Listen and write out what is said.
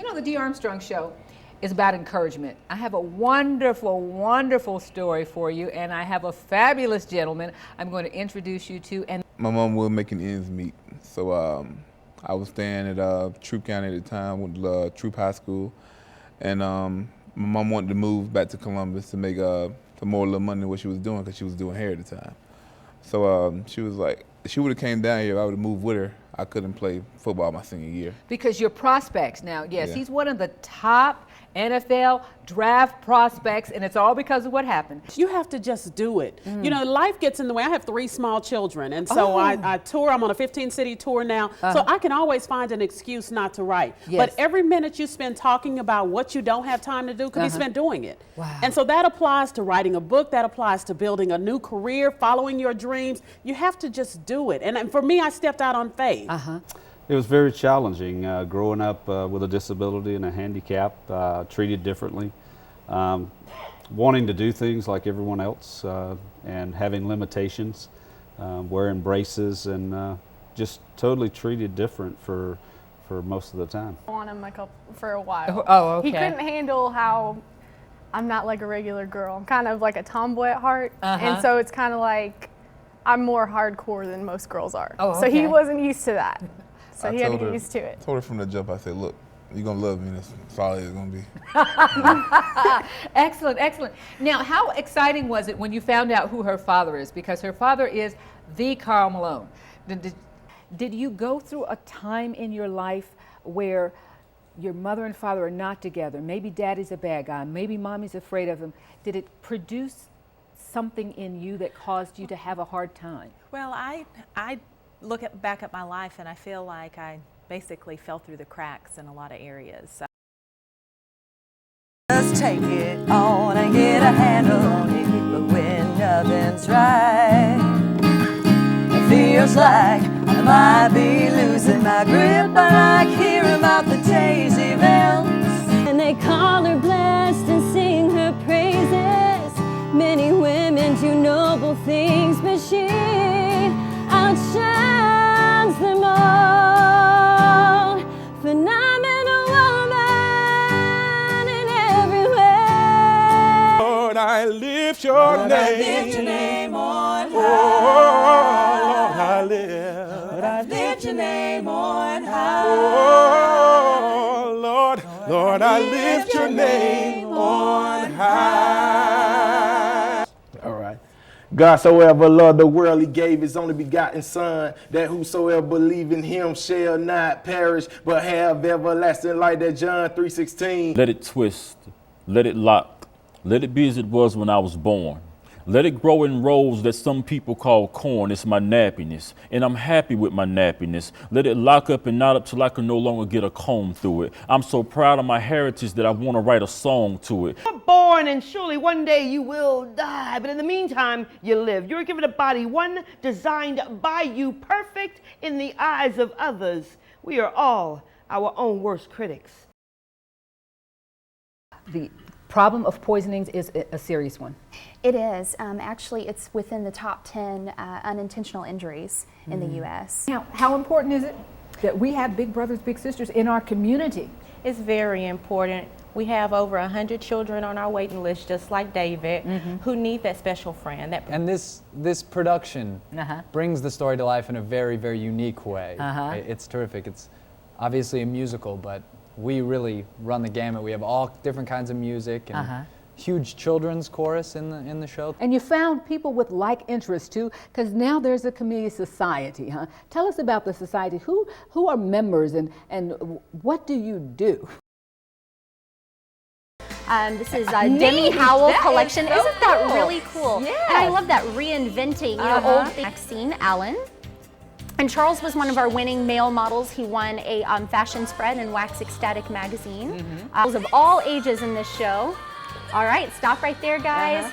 You know, the Armstrong Show is about encouragement. I have a wonderful, wonderful story for you, and I have a fabulous gentleman I'm going to introduce you to. And my mom was making ends meet, so I was staying at Troup County at the time, with Troup High School, and my mom wanted to move back to Columbus to make some more little money than what she was doing, because she was doing hair at the time. So she was like, if she would have came down here, I would have moved with her. I couldn't play football my senior year. Because your prospects now, yes, Yeah. he's one of the top NFL draft prospects, and it's all because of what happened. You have to just do it. You know, life gets in the way. I have 3 small children, and so I tour. I'm on a 15-city tour now, so I can always find an excuse not to write. Yes. But every minute you spend talking about what you don't have time to do could be spent doing it. Wow. And so that applies to writing a book, that applies to building a new career, following your dreams. You have to just do it. And for me, I stepped out on faith. It was very challenging growing up with a disability and a handicap, treated differently, wanting to do things like everyone else, and having limitations, wearing braces, and just totally treated different for most of the time. On him for a while. Oh, okay. He couldn't handle how I'm not like a regular girl. I'm kind of like a tomboy at heart, and so it's kind of like I'm more hardcore than most girls are. Oh, So he okay. wasn't used to that. So I he had to told get her- used to it. told her from the jump, I said, look, you're going to love me, that's all it's going to be. Excellent, excellent. Now, how exciting was it when you found out who her father is? Because her father is the Karl Malone. Did you go through a time in your life where your mother and father are not together? Maybe daddy's a bad guy, maybe mommy's afraid of him. Did it produce something in you that caused you to have a hard time? Well, I look back at my life, and I feel like I basically fell through the cracks in a lot of areas. Just take it on and get a handle on it, but when nothing's right, it feels like I might be losing my grip. I like hearing about the daisy bells, and they call her blessed and sing her praises. Many women do noble things, but she outshines them all. Phenomenal woman in every way. Lord, I lift your Lord, name. I lift your name on high. Oh, Lord, I lift. Lord, I lift your name on high. Oh, Lord, I lift your name on high. All right. God so ever loved the world, he gave his only begotten Son, that whosoever believe in him shall not perish, but have everlasting life. That John 3:16. Let it twist, let it lock, let it be as it was when I was born. Let it grow in rows that some people call corn. It's my nappiness, and I'm happy with my nappiness. Let it lock up and knot up till I can no longer get a comb through it. I'm so proud of my heritage that I want to write a song to it. You're born, and surely one day you will die, but in the meantime you live. You're given a body, one designed by you, perfect in the eyes of others. We are all our own worst critics. The problem of poisonings is a serious one. It is. Actually, it's within the top 10 unintentional injuries in the U.S. Now, how important is it that we have big brothers, big sisters in our community? It's very important. We have over 100 children on our waiting list, just like David, who need that special friend. And this production brings the story to life in a very, very unique way. It's terrific. It's obviously a musical, but we really run the gamut. We have all different kinds of music and huge children's chorus in the show. And you found people with like interests too, because now there's a comedian society, huh? Tell us about the society. Who are members, and what do you do? This is a Demi Howell collection. So Isn't that cool. really cool? Yes. And I love that reinventing, old things. Maxine Allen. And Charles was one of our winning male models. He won a fashion spread in Wax Ecstatic magazine. Of all ages in this show. All right, stop right there, guys.